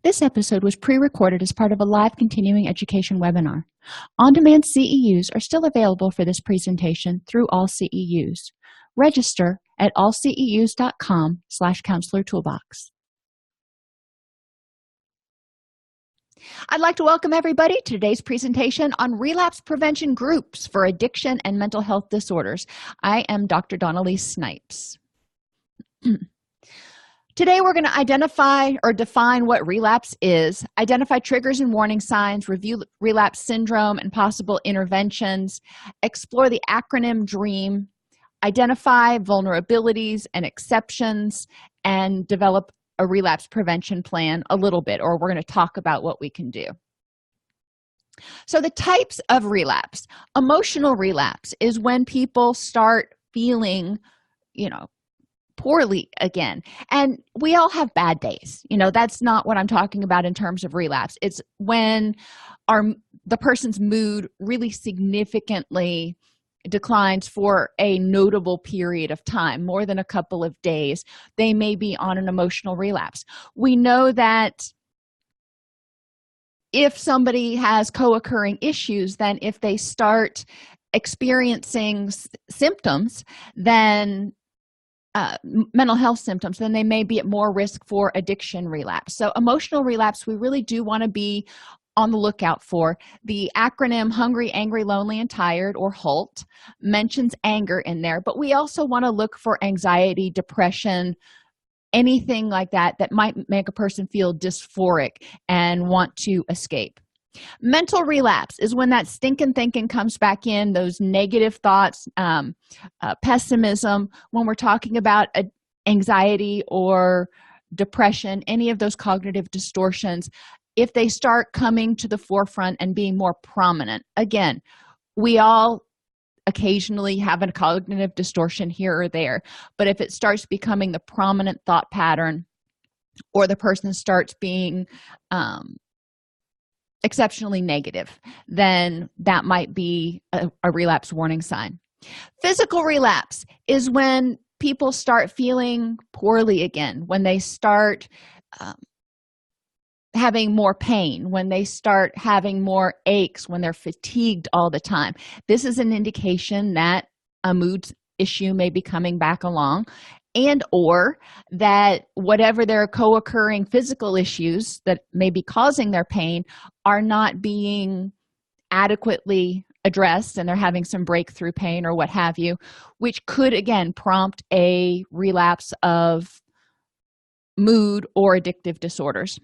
This episode was pre-recorded as part of a live continuing education webinar. On-demand CEUs are still available for this presentation through AllCEUs. Register at allceus.com/counselor toolbox. I'd like to welcome everybody to today's presentation on relapse prevention groups for addiction and mental health disorders. I am Dr. Dawn-Elise Snipes. Today, we're going to identify or define what relapse is, identify triggers and warning signs, review relapse syndrome and possible interventions, explore the acronym DREAM, identify vulnerabilities and exceptions, and develop a relapse prevention plan a little bit, or we're going to talk about what we can do. So the types of relapse. Emotional relapse is when people start feeling, poorly again. And we all have bad days. That's not what I'm talking about in terms of relapse. It's when the person's mood really significantly declines for a notable period of time, more than a couple of days. They may be on an emotional relapse. We know that if somebody has co-occurring issues, then if they start experiencing symptoms, then mental health symptoms, then they may be at more risk for addiction relapse. So emotional relapse, we really do want to be on the lookout for. The acronym Hungry, Angry, Lonely, and Tired, or HALT, mentions anger in there, but we also want to look for anxiety, depression, anything like that that might make a person feel dysphoric and want to escape. Mental relapse is when that stinking thinking comes back in, those negative thoughts, pessimism, when we're talking about anxiety or depression, any of those cognitive distortions, if they start coming to the forefront and being more prominent. Again, we all occasionally have a cognitive distortion here or there, but if it starts becoming the prominent thought pattern, or the person starts being exceptionally negative, then that might be a relapse warning sign. Physical relapse is when people start feeling poorly again, when they start having more pain, when they start having more aches, when they're fatigued all the time. This is an indication that a mood issue may be coming back along, and or that whatever their co-occurring physical issues that may be causing their pain are not being adequately addressed, and they're having some breakthrough pain or what have you, which could again prompt a relapse of mood or addictive disorders.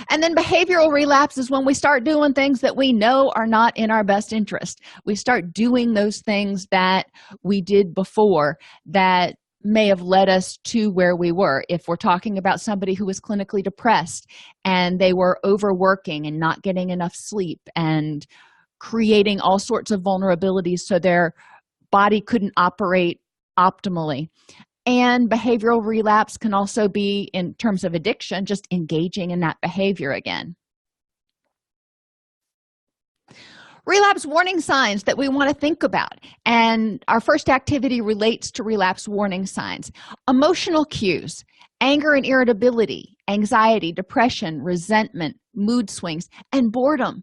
And then behavioral relapse is when we start doing things that we know are not in our best interest. We start doing those things that we did before that may have led us to where we were. If we're talking about somebody who was clinically depressed and they were overworking and not getting enough sleep and creating all sorts of vulnerabilities so their body couldn't operate optimally. And behavioral relapse can also be, in terms of addiction, just engaging in that behavior again. Relapse warning signs that we want to think about, and our first activity relates to relapse warning signs. Emotional cues: anger and irritability, anxiety, depression, resentment, mood swings, and boredom.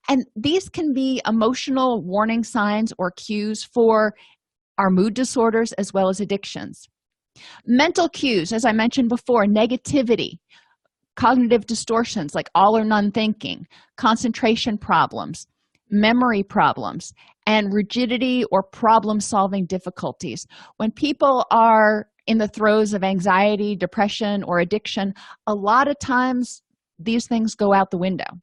And these can be emotional warning signs or cues for our mood disorders as well as addictions. Mental cues, as I mentioned before: negativity, cognitive distortions like all or none thinking, concentration problems, memory problems, and rigidity or problem-solving difficulties. When people are in the throes of anxiety, depression, or addiction, a lot of times these things go out the window.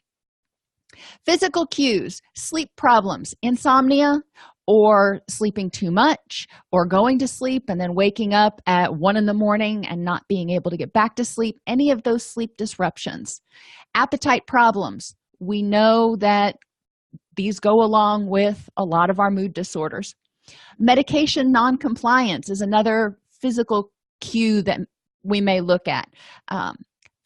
Physical cues: sleep problems, insomnia, or sleeping too much, or going to sleep and then waking up at 1 a.m. and not being able to get back to sleep, any of those sleep disruptions. Appetite problems: we know that these go along with a lot of our mood disorders. Medication noncompliance is another physical cue that we may look at.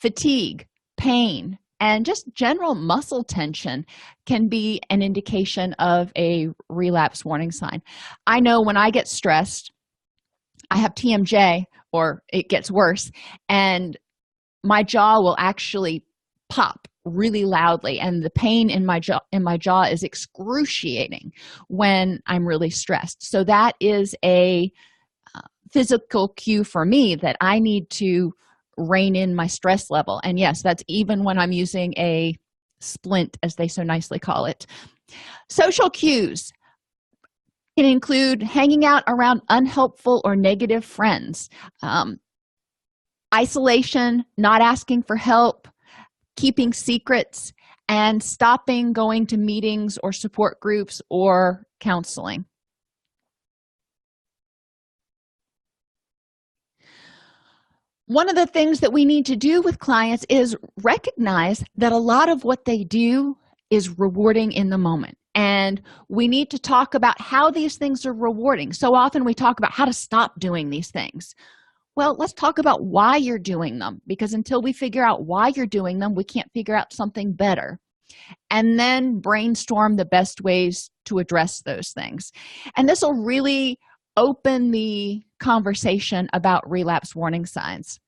Fatigue, pain, and just general muscle tension can be an indication of a relapse warning sign. I know when I get stressed, I have TMJ, or it gets worse, and my jaw will actually pop really loudly, and the pain in my jaw is excruciating when I'm really stressed. So that is a physical cue for me that I need to rein in my stress level. And yes, that's even when I'm using a splint, as they so nicely call it. Social cues can include hanging out around unhelpful or negative friends, isolation, not asking for help, keeping secrets, and stopping going to meetings or support groups or counseling. One of the things that we need to do with clients is recognize that a lot of what they do is rewarding in the moment. And we need to talk about how these things are rewarding. So often we talk about how to stop doing these things. Well, let's talk about why you're doing them, because until we figure out why you're doing them, we can't figure out something better. And then brainstorm the best ways to address those things. And this will really open the conversation about relapse warning signs.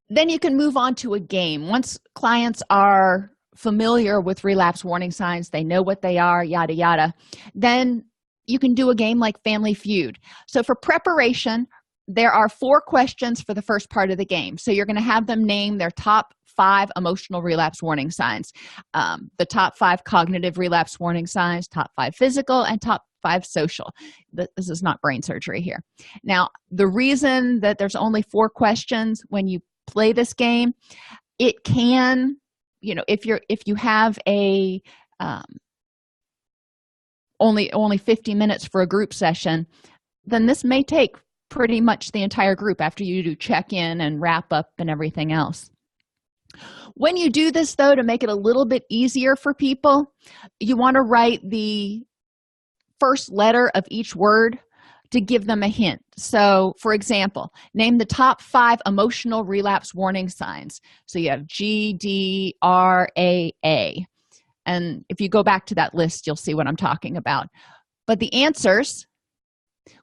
Then you can move on to a game. Once clients are familiar with relapse warning signs, they know what they are, yada, yada, then you can do a game like Family Feud. So for preparation, there are 4 questions for the first part of the game. So you're going to have them name their top 5 emotional relapse warning signs, the top 5 cognitive relapse warning signs, top 5 physical, and top 5 social. This is not brain surgery here. Now, the reason that there's only 4 questions when you play this game, it can, if you have a only 50 minutes for a group session, then this may take pretty much the entire group after you do check-in and wrap up and everything else. When you do this, though, to make it a little bit easier for people, you want to write the first letter of each word to give them a hint. So, for example, name the top 5 emotional relapse warning signs. So you have G, D, R, A, A. And if you go back to that list, you'll see what I'm talking about. But the answers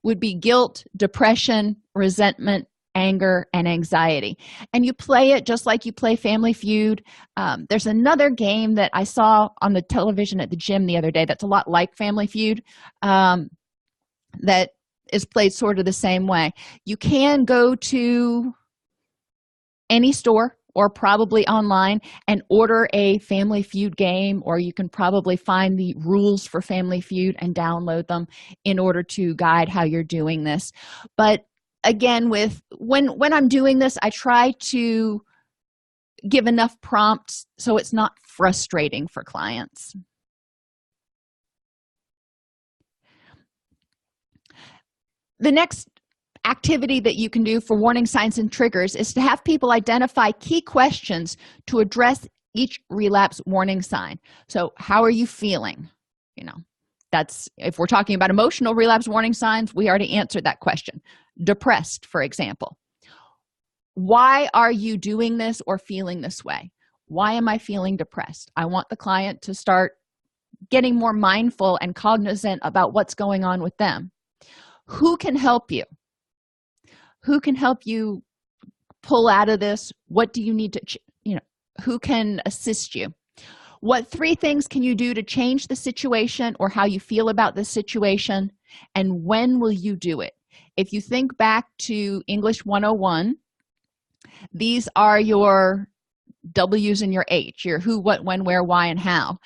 would be guilt, depression, resentment, anger, and anxiety. And you play it just like you play Family Feud. There's another game that I saw on the television at the gym the other day that's a lot like Family Feud, that is played sort of the same way. You can go to any store or probably online and order a Family Feud game, or you can probably find the rules for Family Feud and download them in order to guide how you're doing this. But again, when I'm doing this, I try to give enough prompts so it's not frustrating for clients. The next activity that you can do for warning signs and triggers is to have people identify key questions to address each relapse warning sign. So how are you feeling? That's, if we're talking about emotional relapse warning signs, we already answered that question. Depressed, for example. Why are you doing this or feeling this way? Why am I feeling depressed? I want the client to start getting more mindful and cognizant about what's going on with them. Who can help you? Who can help you pull out of this? What do you need to, who can assist you? What 3 things can you do to change the situation or how you feel about this situation? And when will you do it? If you think back to English 101, these are your W's and your H, your who, what, when, where, why, and how.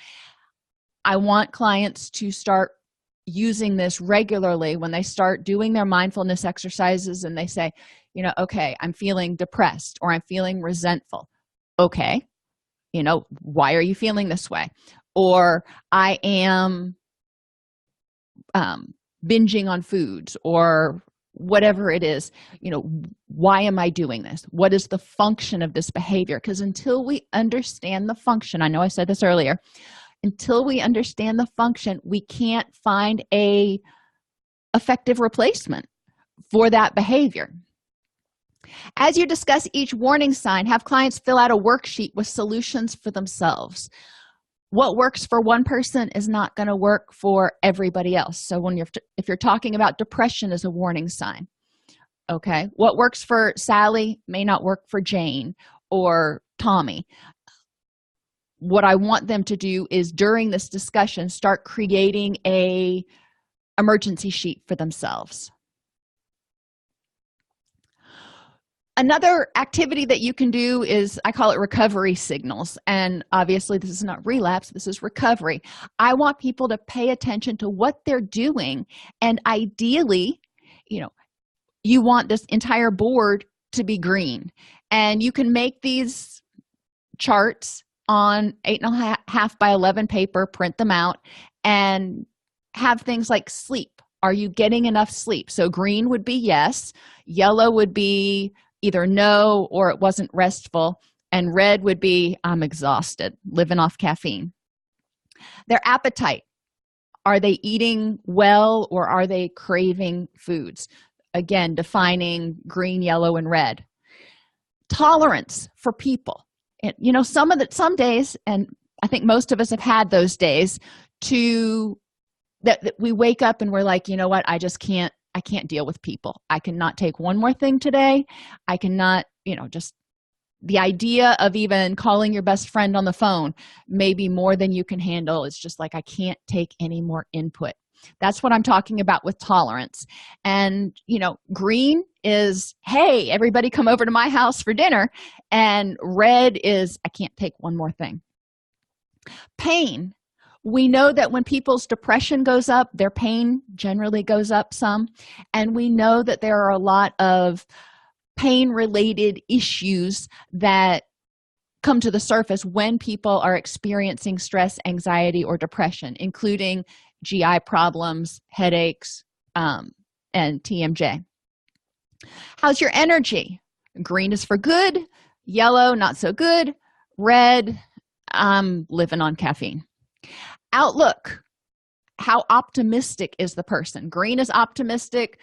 I want clients to start using this regularly when they start doing their mindfulness exercises and they say, okay, I'm feeling depressed or I'm feeling resentful. Okay, why are you feeling this way? Or I am binging on foods, or whatever it is. Why am I doing this? What is the function of this behavior? Because until we understand the function, I know I said this earlier, until we understand the function, we can't find a effective replacement for that behavior. As you discuss each warning sign, have clients fill out a worksheet with solutions for themselves. What works for one person is not going to work for everybody else. So if you're talking about depression as a warning sign, okay, what works for Sally may not work for Jane, or Tommy. What I want them to do is during this discussion start creating a emergency sheet for themselves. Another activity that you can do is, I call it recovery signals. And obviously this is not relapse, this is recovery. I want people to pay attention to what they're doing. And ideally, you want this entire board to be green. And you can make these charts on 8.5 by 11 paper, print them out, and have things like sleep. Are you getting enough sleep? So green would be yes, yellow would be either no or it wasn't restful, and red would be I'm exhausted, living off caffeine. Their appetite. Are they eating well or are they craving foods? Again, defining green, yellow, and red. Tolerance for people. And, some days, and I think most of us have had those days, that we wake up and we're like, you know what, I can't deal with people. I cannot take one more thing today. I cannot, just the idea of even calling your best friend on the phone may be more than you can handle. It's just like, I can't take any more input. That's what I'm talking about with tolerance. And, green is, hey, everybody come over to my house for dinner. And red is, I can't take one more thing. Pain. We know that when people's depression goes up, their pain generally goes up some. And we know that there are a lot of pain-related issues that come to the surface when people are experiencing stress, anxiety, or depression, including GI problems, headaches, and TMJ. How's your energy? Green is for good, yellow, not so good, red, I'm living on caffeine. Outlook. How optimistic is the person? Green is optimistic,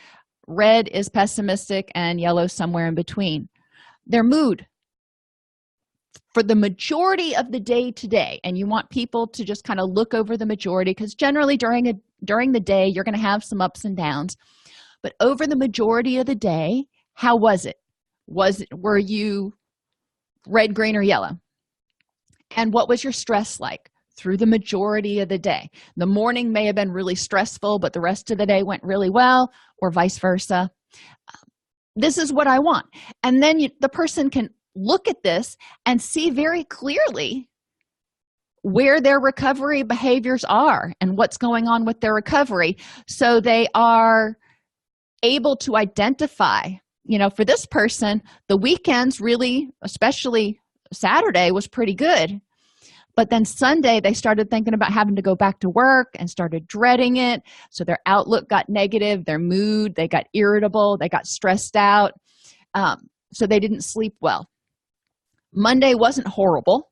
red is pessimistic, and yellow somewhere in between. Their mood. For the majority of the day today, and you want people to just kind of look over the majority, because generally during the day you're going to have some ups and downs, but over the majority of the day, how was it? Were you red, green, or yellow? And what was your stress like through the majority of the day? The morning may have been really stressful, but the rest of the day went really well, or vice versa. This is what I want. And then the person can look at this and see very clearly where their recovery behaviors are and what's going on with their recovery, so they are able to identify, for this person, the weekends really, especially Saturday, was pretty good. But then Sunday, they started thinking about having to go back to work and started dreading it. So their outlook got negative, their mood, they got irritable, they got stressed out. So they didn't sleep well. Monday wasn't horrible.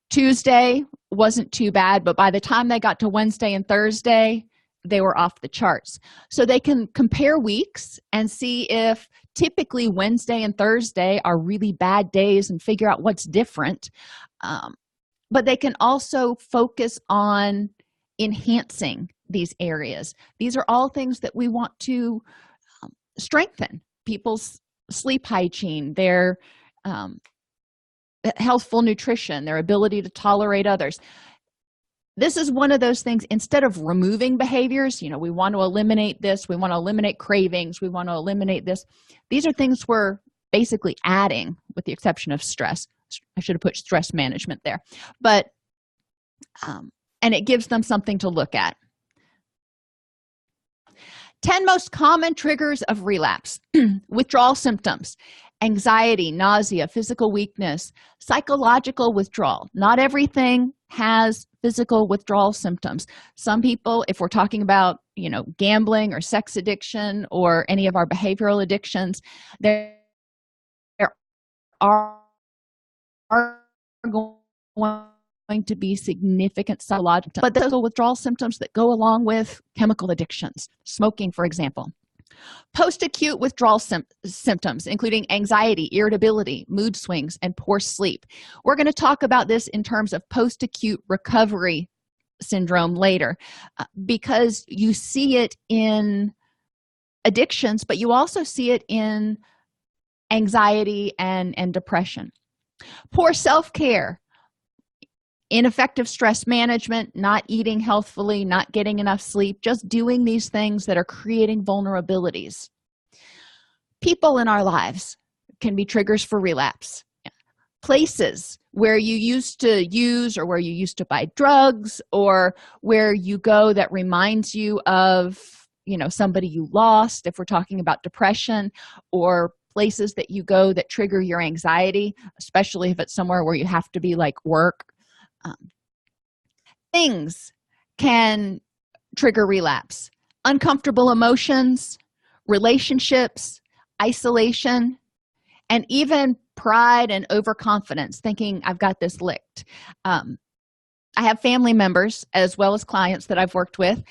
Tuesday wasn't too bad, but by the time they got to Wednesday and Thursday, they were off the charts. So they can compare weeks and see if typically Wednesday and Thursday are really bad days and figure out what's different. But they can also focus on enhancing these areas. These are all things that we want to strengthen. People's sleep hygiene, their healthful nutrition, their ability to tolerate others. This is one of those things, instead of removing behaviors, we want to eliminate this, we want to eliminate cravings, we want to eliminate this. These are things we're basically adding, with the exception of stress. I should have put stress management there. But, and it gives them something to look at. 10 most common triggers of relapse. Withdrawal symptoms: anxiety, nausea, physical weakness, psychological withdrawal. Not everything has physical withdrawal symptoms. Some people, if we're talking about, gambling or sex addiction or any of our behavioral addictions, there are going to be significant psychological, but there's withdrawal symptoms that go along with chemical addictions, smoking, for example. Post-acute withdrawal symptoms, including anxiety, irritability, mood swings, and poor sleep. We're going to talk about this in terms of post-acute recovery syndrome later, because you see it in addictions, but you also see it in anxiety and depression. Poor self-care, ineffective stress management, not eating healthfully, not getting enough sleep, just doing these things that are creating vulnerabilities. People in our lives can be triggers for relapse. Places where you used to use or where you used to buy drugs, or where you go that reminds you of somebody you lost, if we're talking about depression, or places that you go that trigger your anxiety, especially if it's somewhere where you have to be, like work. Things can trigger relapse: uncomfortable emotions, relationships, isolation, and even pride and overconfidence, thinking I've got this licked. I have family members as well as clients that I've worked with.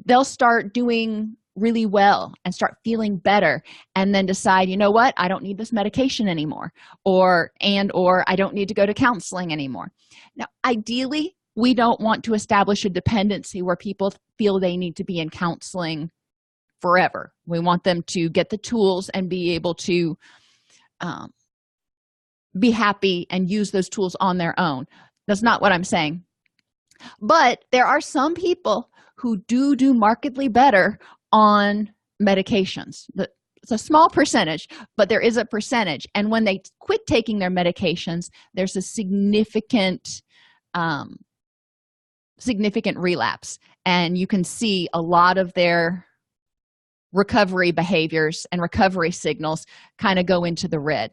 They'll start doing really well and start feeling better, and then decide, you know what, I don't need this medication anymore, or I don't need to go to counseling anymore. Now, ideally, we don't want to establish a dependency where people feel they need to be in counseling forever. We want them to get the tools and be able to be happy and use those tools on their own. That's not what I'm saying. But there are some people who do markedly better on medications. It's a small percentage, but there is a percentage. And when they quit taking their medications, there's a significant relapse. And you can see a lot of their recovery behaviors and recovery signals kind of go into the red.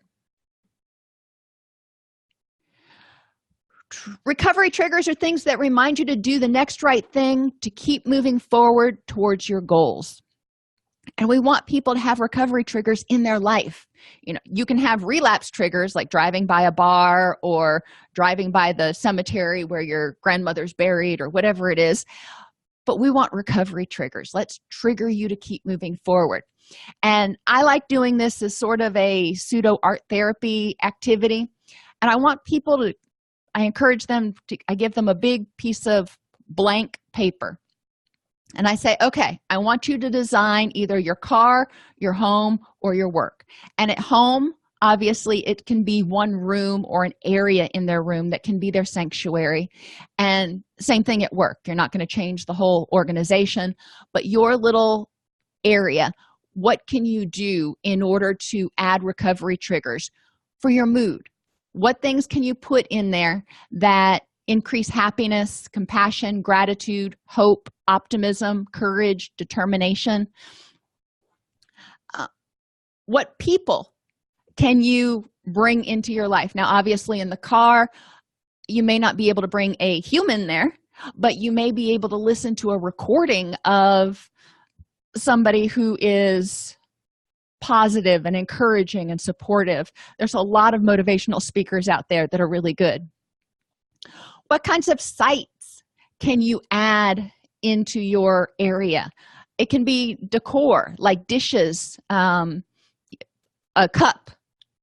Recovery triggers are things that remind you to do the next right thing, to keep moving forward towards your goals. And we want people to have recovery triggers in their life. You can have relapse triggers like driving by a bar or driving by the cemetery where your grandmother's buried or whatever it is. But we want recovery triggers. Let's trigger you to keep moving forward. And I like doing this as sort of a pseudo art therapy activity. And I encourage them I give them a big piece of blank paper. And I say, okay, I want you to design either your car, your home, or your work. And at home, obviously, it can be one room or an area in their room that can be their sanctuary. And same thing at work. You're not going to change the whole organization, but your little area, what can you do in order to add recovery triggers for your mood? What things can you put in there that increase happiness, compassion, gratitude, hope, optimism, courage, determination? What people can you bring into your life? Now, obviously, in the car, you may not be able to bring a human there, but you may be able to listen to a recording of somebody who is positive and encouraging and supportive. There's a lot of motivational speakers out there that are really good. What kinds of sights can you add into your area? It can be decor, like dishes, a cup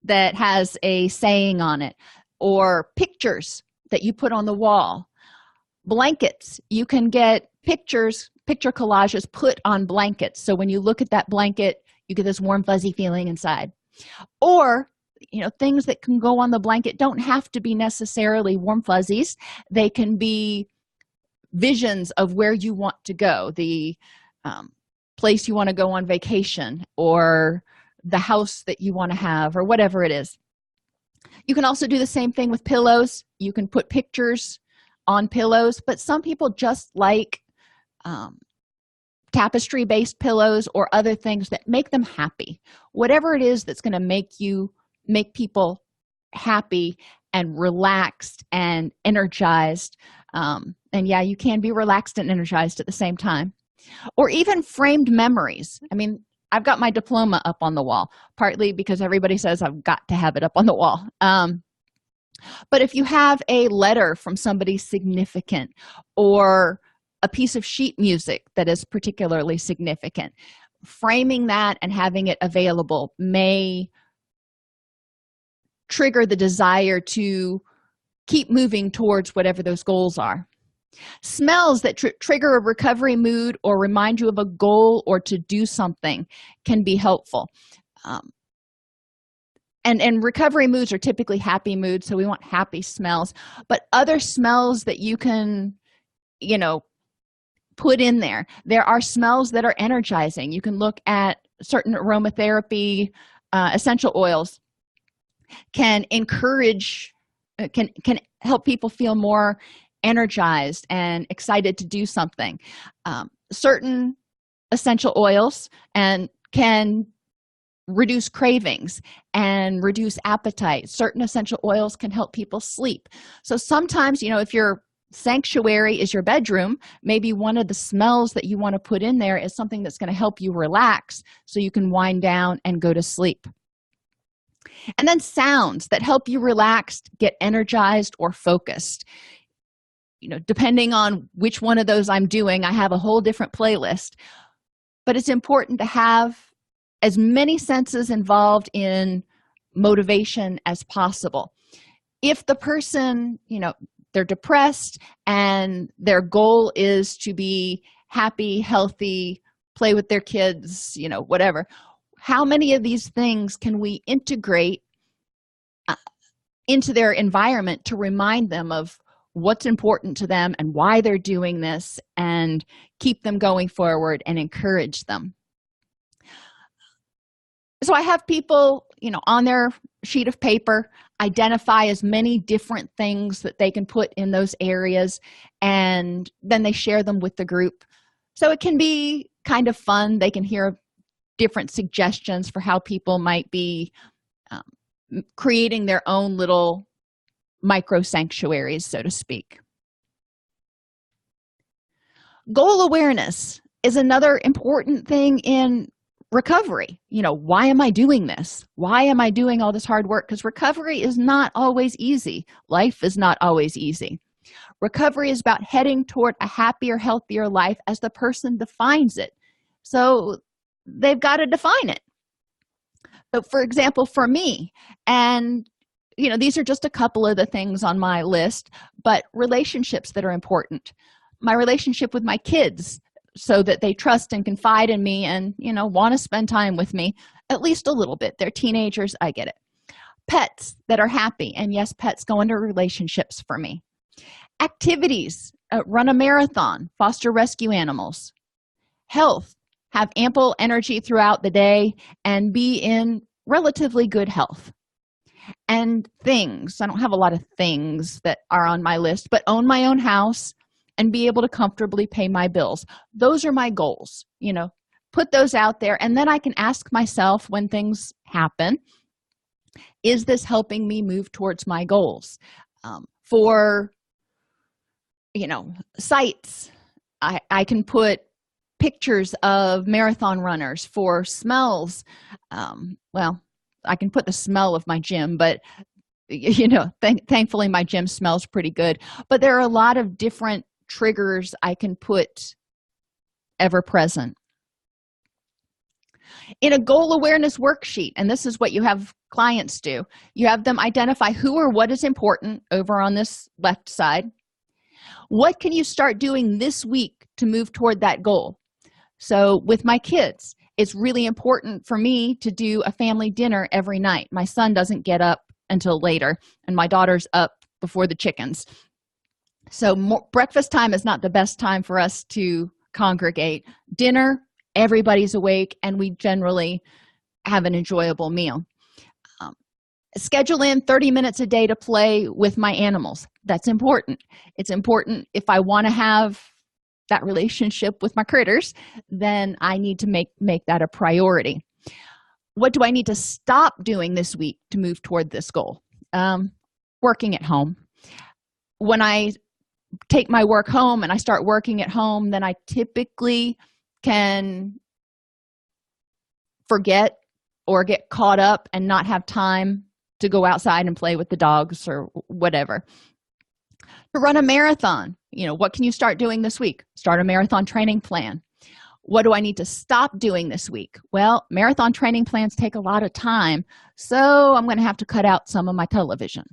that has a saying on it, or pictures that you put on the wall. Blankets, you can get picture collages put on blankets. So when you look at that blanket, you get this warm, fuzzy feeling inside. Or, things that can go on the blanket don't have to be necessarily warm fuzzies. They can be visions of where you want to go, the place you want to go on vacation, or the house that you want to have, or whatever it is. You can also do the same thing with pillows. You can put pictures on pillows, but some people just like tapestry-based pillows or other things that make them happy. Whatever it is that's going to make people happy and relaxed and energized. And yeah, you can be relaxed and energized at the same time. Or even framed memories. I mean, I've got my diploma up on the wall, partly because everybody says I've got to have it up on the wall. But if you have a letter from somebody significant, or a piece of sheet music that is particularly significant, framing that and having it available may trigger the desire to keep moving towards whatever those goals are. Smells that trigger a recovery mood or remind you of a goal or to do something can be helpful. and recovery moods are typically happy moods, so we want happy smells. But other smells that you can, you know, put in there. There are smells that are energizing. You can look at certain aromatherapy essential oils can encourage, can help people feel more energized and excited to do something. Certain essential oils and can reduce cravings and reduce appetite. Certain essential oils can help people sleep. So sometimes, you know, if your sanctuary is your bedroom, maybe one of the smells that you want to put in there is something that's going to help you relax so you can wind down and go to sleep. And then sounds that help you relax, get energized, or focused. You know, depending on which one of those I'm doing, I have a whole different playlist. But it's important to have as many senses involved in motivation as possible. If the person, you know, they're depressed and their goal is to be happy, healthy, play with their kids, you know, whatever, how many of these things can we integrate into their environment to remind them of what's important to them and why they're doing this, and keep them going forward and encourage them? So I have people, you know, on their sheet of paper identify as many different things that they can put in those areas, and then they share them with the group. So it can be kind of fun. They can hear different suggestions for how people might be creating their own little micro sanctuaries, so to speak. Goal awareness is another important thing in recovery. You know, why am I doing this? Why am I doing all this hard work? Because recovery is not always easy. Life is not always easy. Recovery is about heading toward a happier, healthier life as the person defines it. So they've got to define it. So, for example, for me, and you know, these are just a couple of the things on my list, but relationships that are important. My relationship with my kids, so that they trust and confide in me and, you know, want to spend time with me at least a little bit. They're teenagers, I get it. Pets that are happy, and yes, pets go into relationships for me. Activities, run a marathon, foster rescue animals. Health, have ample energy throughout the day and be in relatively good health. And things, I don't have a lot of things that are on my list, but own my own house and be able to comfortably pay my bills. Those are my goals. You know, put those out there, and then I can ask myself when things happen, is this helping me move towards my goals? For, you know, sites, I can put pictures of marathon runners. For smells, well, I can put the smell of my gym, but you know, thankfully my gym smells pretty good. But there are a lot of different triggers I can put ever present. In a goal awareness worksheet, and this is what you have clients do, you have them identify who or what is important over on this left side. What can you start doing this week to move toward that goal? So with my kids, it's really important for me to do a family dinner every night. My son doesn't get up until later, and my daughter's up before the chickens. So breakfast time is not the best time for us to congregate. Dinner, everybody's awake, and we generally have an enjoyable meal. Schedule in 30 minutes a day to play with my animals. That's important. It's important if I want to have that relationship with my critters, then I need to make that a priority. What do I need to stop doing this week to move toward this goal? Working at home. When I take my work home and I start working at home, then I typically can forget or get caught up and not have time to go outside and play with the dogs or whatever. To run a marathon, you know, what can you start doing this week? Start a marathon training plan. What do I need to stop doing this week? Well, marathon training plans take a lot of time, so I'm going to have to cut out some of my television.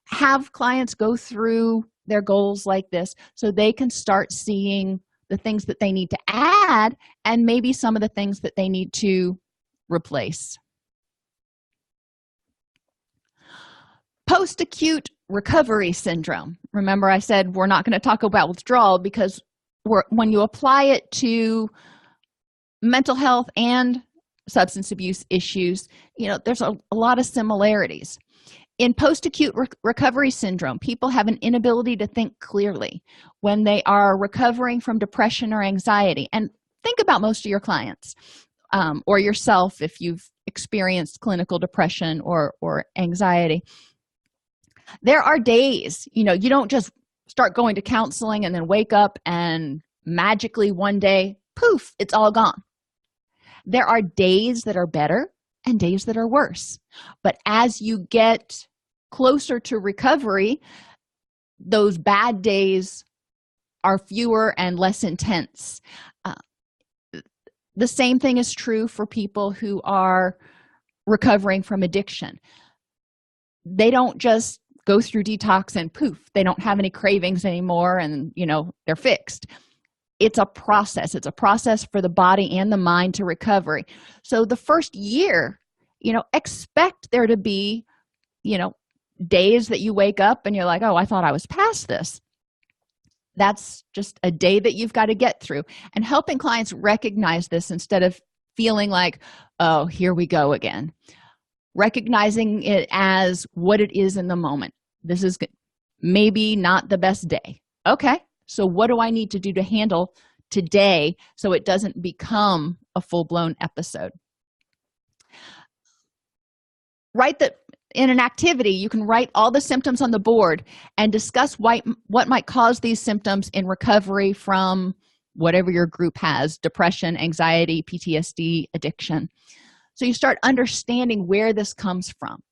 Have clients go through their goals like this so they can start seeing the things that they need to add and maybe some of the things that they need to replace. Post-acute recovery syndrome. Remember, I said we're not going to talk about withdrawal because when you apply it to mental health and substance abuse issues, there's a lot of similarities. In post-acute recovery syndrome, people have an inability to think clearly when they are recovering from depression or anxiety. And think about most of your clients, or yourself if you've experienced clinical depression or anxiety. There are days, you don't just start going to counseling and then wake up and magically one day, poof, it's all gone. There are days that are better and days that are worse. But as you get closer to recovery, those bad days are fewer and less intense. The same thing is true for people who are recovering from addiction. They don't just go through detox and poof, they don't have any cravings anymore and, they're fixed. It's a process. It's a process for the body and the mind to recovery. So the first year, expect there to be, days that you wake up and you're like, oh, I thought I was past this. That's just a day that you've got to get through. And helping clients recognize this instead of feeling like, oh, here we go again. Recognizing it as what it is in the moment. This is maybe not the best day. Okay, so what do I need to do to handle today so it doesn't become a full-blown episode? Write that in an activity, you can write all the symptoms on the board and discuss what might cause these symptoms in recovery from whatever your group has: depression, anxiety, PTSD, addiction. So you start understanding where this comes from.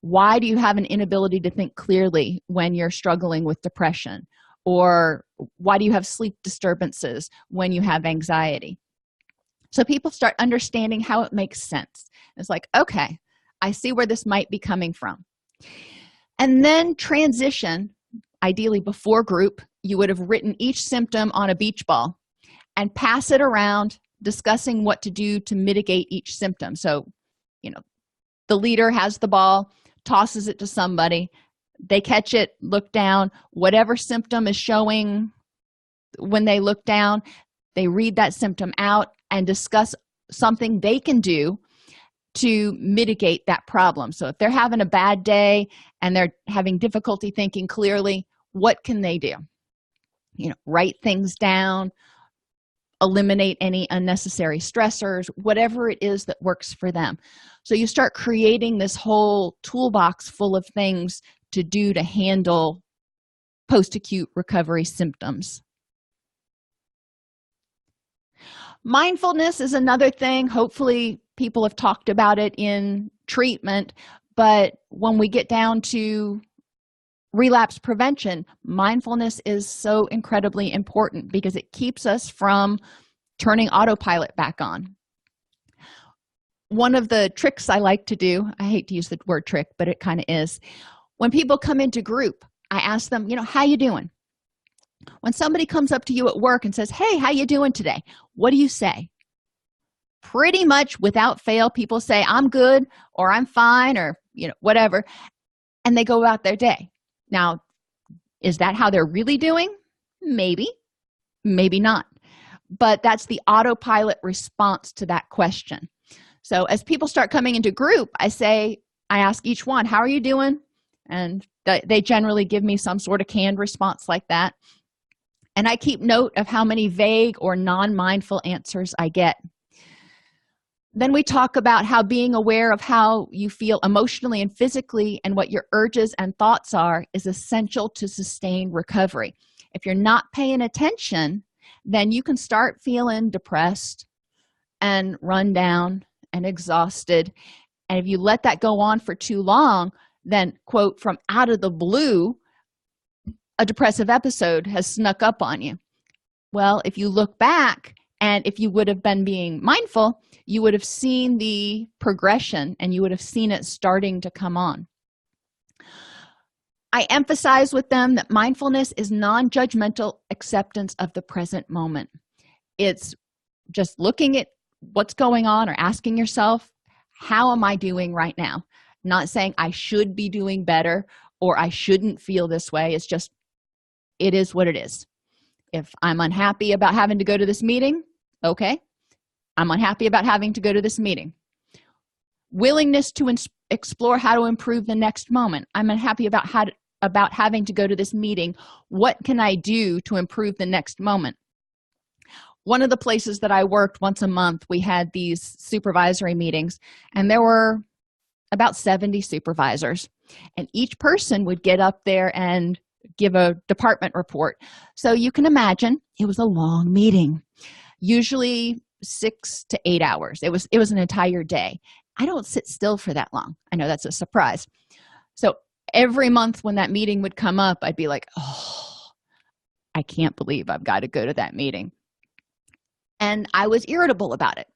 Why do you have an inability to think clearly when you're struggling with depression? Or why do you have sleep disturbances when you have anxiety? So people start understanding how it makes sense. It's like, okay, I see where this might be coming from. And then transition, ideally before group, you would have written each symptom on a beach ball and pass it around, discussing what to do to mitigate each symptom. So, the leader has the ball, tosses it to somebody, they catch it, look down, whatever symptom is showing when they look down, they read that symptom out and discuss something they can do to mitigate that problem. So if they're having a bad day and they're having difficulty thinking clearly, what can they do? Write things down, eliminate any unnecessary stressors, whatever it is that works for them. So you start creating this whole toolbox full of things to do to handle post-acute recovery symptoms. Mindfulness is another thing. Hopefully people have talked about it in treatment, but when we get down to relapse prevention, mindfulness is so incredibly important because it keeps us from turning autopilot back on. One of the tricks I like to do, I hate to use the word trick, but it kind of is, when people come into group, I ask them, how you doing? When somebody comes up to you at work and says, hey, how you doing today? What do you say? Pretty much without fail, people say, I'm good, or I'm fine, or whatever, and they go about their day. Now, is that how they're really doing? Maybe, maybe not. But that's the autopilot response to that question. So as people start coming into group, I ask each one, how are you doing? And they generally give me some sort of canned response like that. And I keep note of how many vague or non-mindful answers I get. Then we talk about how being aware of how you feel emotionally and physically and what your urges and thoughts are is essential to sustain recovery. If you're not paying attention, then you can start feeling depressed and run down and exhausted. And if you let that go on for too long, then, quote, from out of the blue, a depressive episode has snuck up on you. Well, if you look back, and if you would have been being mindful, you would have seen the progression and you would have seen it starting to come on. I emphasize with them that mindfulness is non-judgmental acceptance of the present moment. It's just looking at what's going on or asking yourself, how am I doing right now? Not saying I should be doing better or I shouldn't feel this way. It's just, it is what it is. If I'm unhappy about having to go to this meeting, okay, I'm unhappy about having to go to this meeting. Willingness to explore how to improve the next moment. I'm unhappy about having to go to this meeting. What can I do to improve the next moment? One of the places that I worked, once a month, we had these supervisory meetings, and there were about 70 supervisors, and each person would get up there and give a department report. So you can imagine it was a long meeting, usually 6 to 8 hours. It was an entire day. I don't sit still for that long. I know that's a surprise. So every month when that meeting would come up, I'd be like, oh, I can't believe I've got to go to that meeting. And I was irritable about it.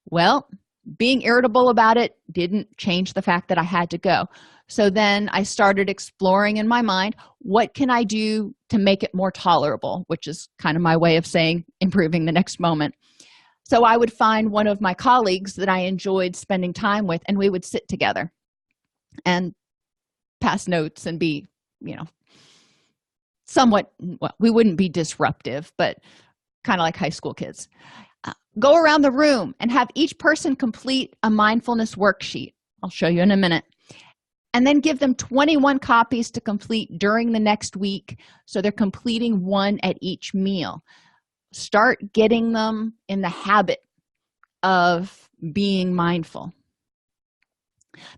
Well, being irritable about it didn't change the fact that I had to go. So then I started exploring in my mind, what can I do to make it more tolerable, which is kind of my way of saying improving the next moment. So I would find one of my colleagues that I enjoyed spending time with, and we would sit together and pass notes and be, somewhat, well, we wouldn't be disruptive, but kind of like high school kids. Go around the room and have each person complete a mindfulness worksheet. I'll show you in a minute. And then give them 21 copies to complete during the next week, so they're completing one at each meal. Start getting them in the habit of being mindful.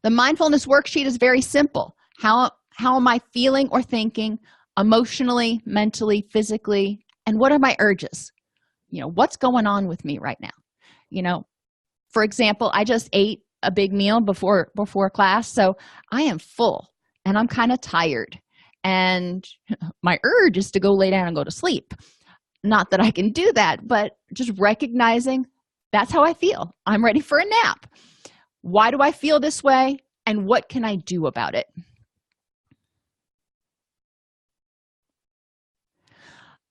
The mindfulness worksheet is very simple. How am I feeling or thinking emotionally, mentally, physically, and what are my urges? What's going on with me right now? For example, I just ate a big meal before class, so I am full and I'm kind of tired, and my urge is to go lay down and go to sleep. Not that I can do that, but just recognizing that's how I feel. I'm ready for a nap. Why do I feel this way, and what can I do about it?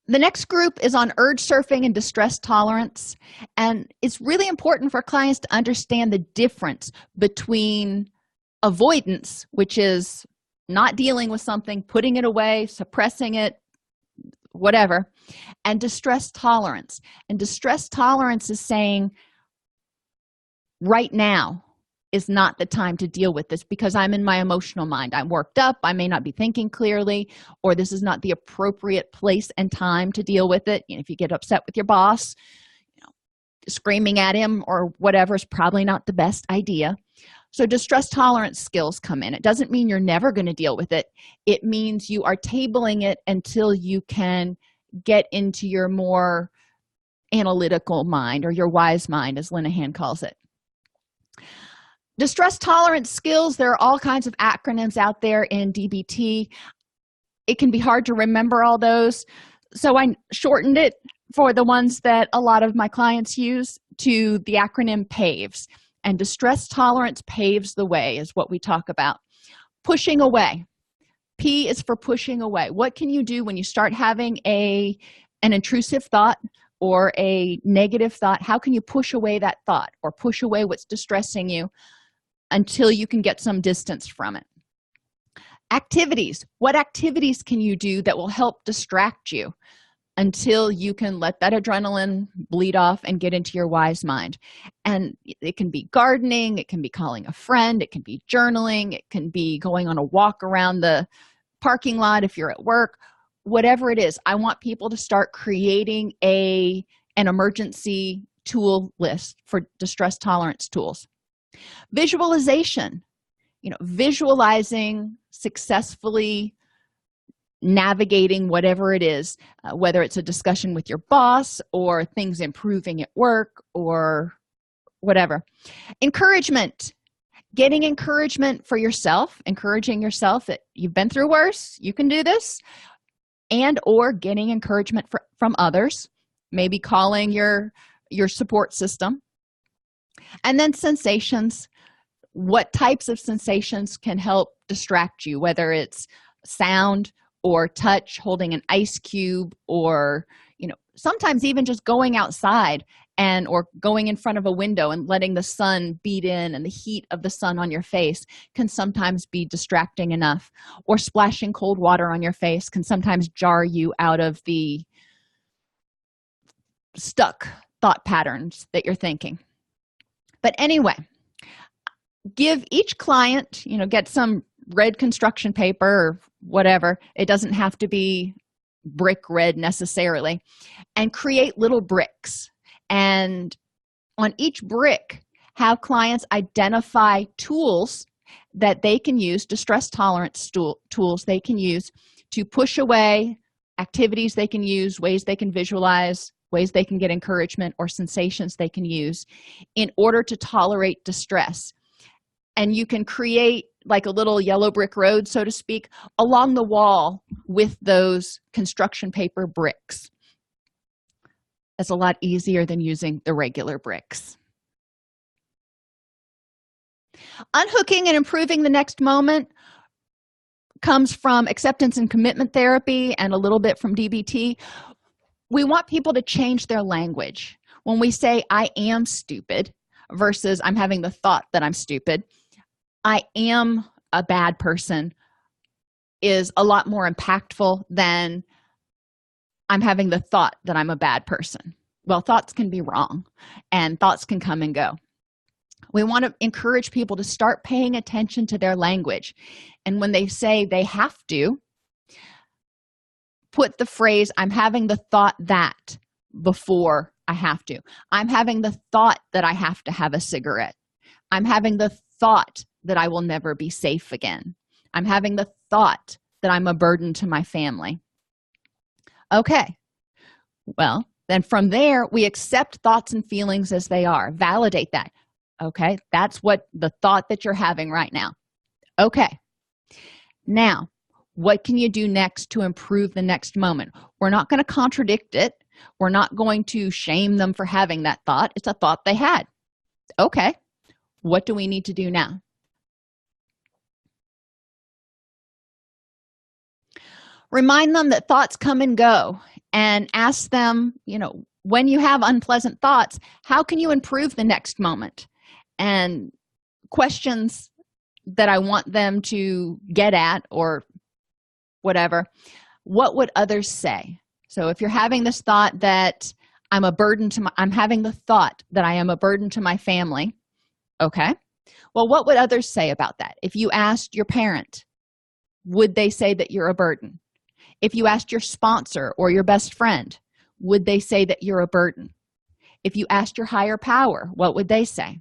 The next group is on urge surfing and distress tolerance, and it's really important for clients to understand the difference between avoidance, which is not dealing with something, putting it away, suppressing it, whatever, and distress tolerance. And distress tolerance is saying, right now is not the time to deal with this because I'm in my emotional mind. I'm worked up. I may not be thinking clearly, or this is not the appropriate place and time to deal with it. If you get upset with your boss, screaming at him or whatever is probably not the best idea. So distress tolerance skills come in. It doesn't mean you're never going to deal with it. It means you are tabling it until you can get into your more analytical mind, or your wise mind, as Linehan calls it. Distress tolerance skills, there are all kinds of acronyms out there in DBT. It can be hard to remember all those, so I shortened it for the ones that a lot of my clients use to the acronym PAVES. And distress tolerance paves the way is what we talk about. Pushing away. P is for pushing away. What can you do when you start having an intrusive thought or a negative thought? How can you push away that thought or push away what's distressing you until you can get some distance from it? Activities. What activities can you do that will help distract you until you can let that adrenaline bleed off and get into your wise mind? And it can be gardening, it can be calling a friend, it can be journaling, it can be going on a walk around the parking lot if you're at work. Whatever it is, I want people to start creating an emergency tool list for distress tolerance tools. Visualization, visualizing successfully navigating whatever it is, whether it's a discussion with your boss or things improving at work or whatever. Encouragement, getting encouragement for yourself, encouraging yourself that you've been through worse, you can do this, and or getting encouragement from others, maybe calling your support system. And then sensations. What types of sensations can help distract you, whether it's sound or touch, holding an ice cube, or sometimes even just going outside or going in front of a window and letting the sun beat in, and the heat of the sun on your face can sometimes be distracting enough. Or splashing cold water on your face can sometimes jar you out of the stuck thought patterns that you're thinking. But anyway, give each client, get some red construction paper or whatever. It doesn't have to be brick red necessarily, and create little bricks. And on each brick, have clients identify tools that they can use, distress tolerance tools they can use to push away, activities they can use, ways they can visualize, ways they can get encouragement, or sensations they can use in order to tolerate distress. And you can create like a little yellow brick road, so to speak, along the wall with those construction paper bricks. That's a lot easier than using the regular bricks. Unhooking and improving the next moment comes from acceptance and commitment therapy and a little bit from DBT. We want people to change their language. When we say, I am stupid, versus I'm having the thought that I'm stupid, I am a bad person is a lot more impactful than I'm having the thought that I'm a bad person. Well, thoughts can be wrong, and thoughts can come and go. We want to encourage people to start paying attention to their language. And when they say they have to, put the phrase, I'm having the thought that, before I have to. I'm having the thought that I have to have a cigarette. I'm having the thought that I will never be safe again. I'm having the thought that I'm a burden to my family. Okay, well, then from there, we accept thoughts and feelings as they are. Validate that. Okay, that's what the thought that you're having right now. Okay, now, what can you do next to improve the next moment? We're not going to contradict it. We're not going to shame them for having that thought. It's a thought they had. Okay, what do we need to do now? Remind them that thoughts come and go, and ask them, when you have unpleasant thoughts, how can you improve the next moment? And questions that I want them to get at, or whatever, what would others say? So if you're having this thought that I'm having the thought that I am a burden to my family, okay, well, what would others say about that? If you asked your parent, would they say that you're a burden? If you asked your sponsor or your best friend, would they say that you're a burden? If you asked your higher power, what would they say?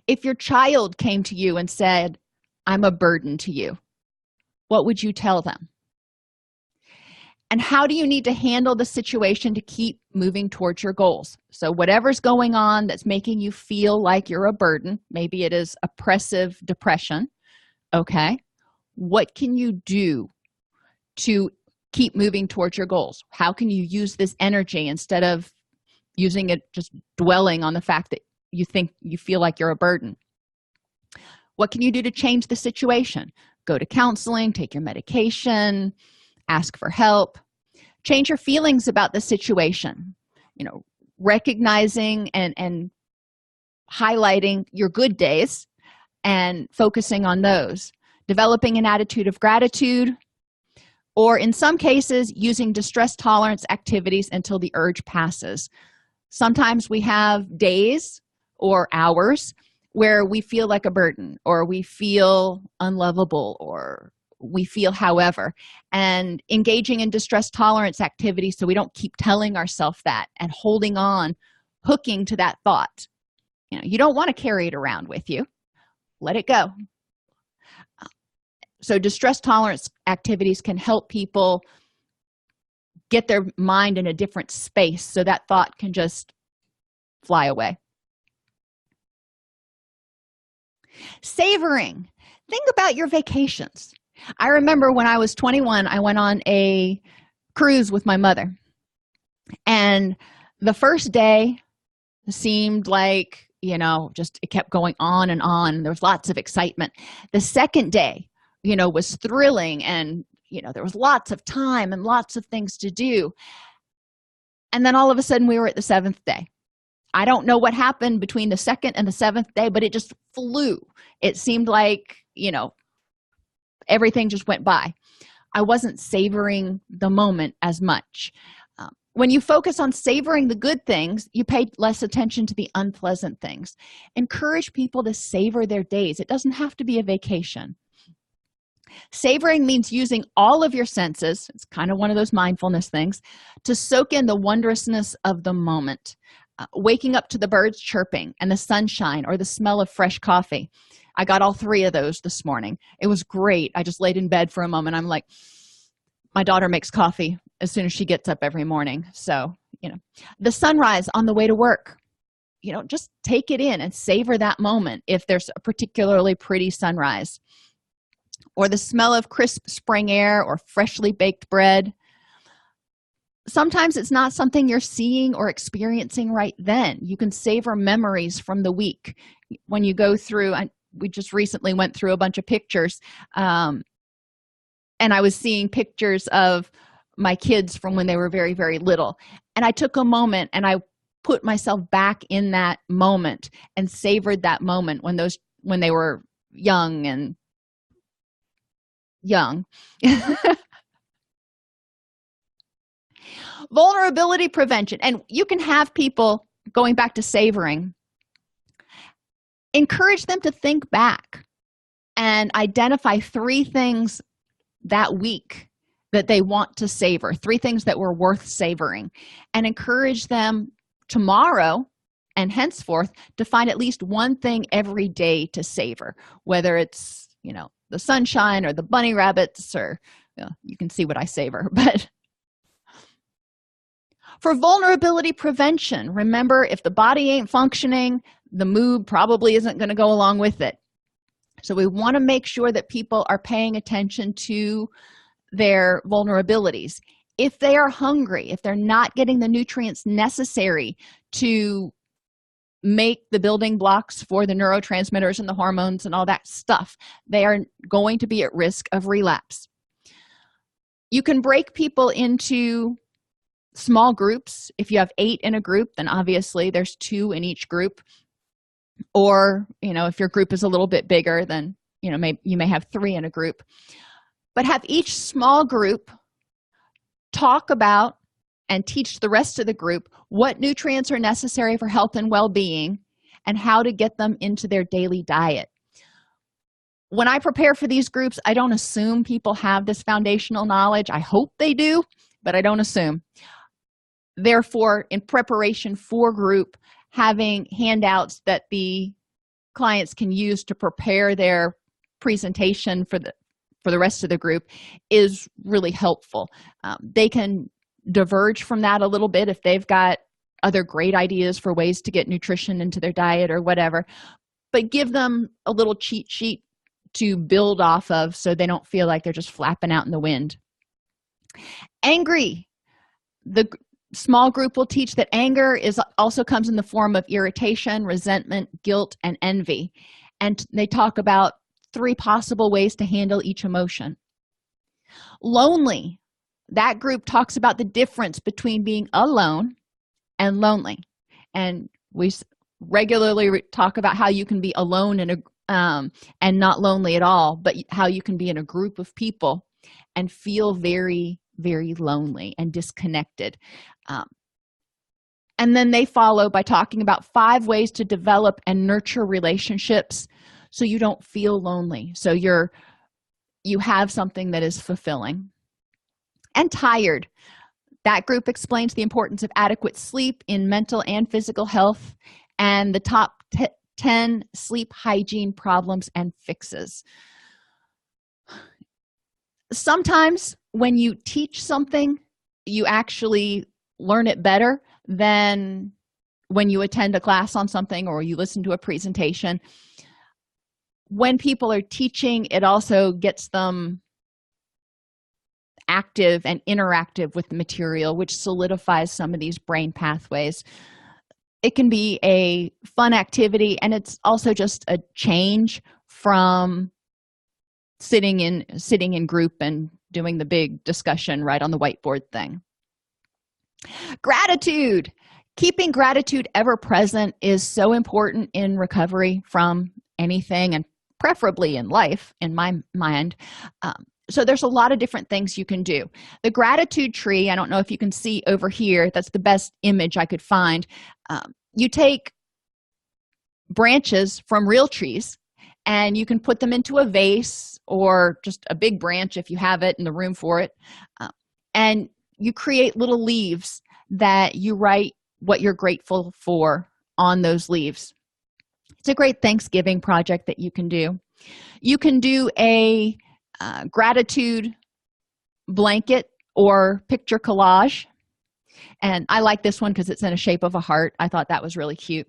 If your child came to you and said, I'm a burden to you, what would you tell them? And how do you need to handle the situation to keep moving towards your goals? So whatever's going on that's making you feel like you're a burden, maybe it is oppressive depression, okay? What can you do to keep moving towards your goals? How can you use this energy instead of using it just dwelling on the fact that you feel like you're a burden? What can you do to change the situation? Go to counseling, take your medication, ask for help. Change your feelings about the situation. Recognizing and highlighting your good days and focusing on those. Developing an attitude of gratitude, or in some cases, using distress tolerance activities until the urge passes. Sometimes we have days or hours where we feel like a burden, or we feel unlovable, or we feel however, and engaging in distress tolerance activities so we don't keep telling ourselves that and holding on, hooking to that thought. You don't want to carry it around with you. Let it go. So distress tolerance activities can help people get their mind in a different space so that thought can just fly away. Savoring. Think about your vacations. I remember when I was 21, I went on a cruise with my mother. And the first day seemed like, it kept going on and on. There was lots of excitement. The second day, was thrilling and there was lots of time and lots of things to do. And then all of a sudden we were at the 7th day. I don't know what happened between the 2nd and the 7th day, but it just flew. It seemed like, everything just went by. I wasn't savoring the moment as much. When you focus on savoring the good things, you pay less attention to the unpleasant things. Encourage people to savor their days. It doesn't have to be a vacation. Savoring means using all of your senses. It's kind of one of those mindfulness things to soak in the wondrousness of the moment. Waking up to the birds chirping and the sunshine or the smell of fresh coffee. I got all 3 of those this morning. It was great. I just laid in bed for a moment. I'm like, my daughter makes coffee as soon as she gets up every morning. So, the sunrise on the way to work, just take it in and savor that moment if there's a particularly pretty sunrise. Or the smell of crisp spring air or freshly baked bread. Sometimes it's not something you're seeing or experiencing right then. You can savor memories from the week. When you go through, we just recently went through a bunch of pictures, and I was seeing pictures of my kids from when they were very, very little. And I took a moment and I put myself back in that moment and savored that moment when they were young. Vulnerability prevention. And you can have people, going back to savoring, encourage them to think back and identify 3 things that week that they want to savor, 3 things that were worth savoring, and encourage them tomorrow and henceforth to find at least one thing every day to savor, whether it's, the sunshine or the bunny rabbits, or you can see what I savor. But for vulnerability prevention, remember, if the body ain't functioning, the mood probably isn't going to go along with it. So we want to make sure that people are paying attention to their vulnerabilities. If they are hungry, if they're not getting the nutrients necessary to make the building blocks for the neurotransmitters and the hormones and all that stuff, they are going to be at risk of relapse. You can break people into small groups. If you have 8 in a group, then obviously there's 2 in each group. Or, if your group is a little bit bigger, then, you may have 3 in a group. But have each small group talk about and teach the rest of the group what nutrients are necessary for health and well-being and how to get them into their daily diet. When I prepare for these groups, I don't assume people have this foundational knowledge. I hope they do, but I don't assume. Therefore, in preparation for group, having handouts that the clients can use to prepare their presentation for the rest of the group is really helpful. They can diverge from that a little bit if they've got other great ideas for ways to get nutrition into their diet or whatever, but give them a little cheat sheet to build off of so they don't feel like they're just flapping out in the wind. Angry. The small group will teach that anger also comes in the form of irritation, resentment, guilt, and envy. And they talk about 3 possible ways to handle each emotion. Lonely. That group talks about the difference between being alone and lonely. And we regularly talk about how you can be alone and not lonely at all, but how you can be in a group of people and feel very, very lonely and disconnected. And then they follow by talking about 5 ways to develop and nurture relationships so you don't feel lonely. So you have something that is fulfilling. And tired. That group explains the importance of adequate sleep in mental and physical health and the top 10 sleep hygiene problems and fixes. Sometimes when you teach something, you actually learn it better than when you attend a class on something or you listen to a presentation. When people are teaching, it also gets them active and interactive with the material, which solidifies some of these brain pathways. It can be a fun activity, and it's also just a change from sitting in group and doing the big discussion right on the whiteboard thing. Gratitude. Keeping gratitude ever present is so important in recovery from anything, and preferably in life, in my mind. So there's a lot of different things you can do. The gratitude tree, I don't know if you can see over here, that's the best image I could find. You take branches from real trees and you can put them into a vase or just a big branch if you have it in the room for it. And you create little leaves that you write what you're grateful for on those leaves. It's a great Thanksgiving project that you can do. You can do a gratitude blanket or picture collage. And I like this one because it's in a shape of a heart. I thought that was really cute.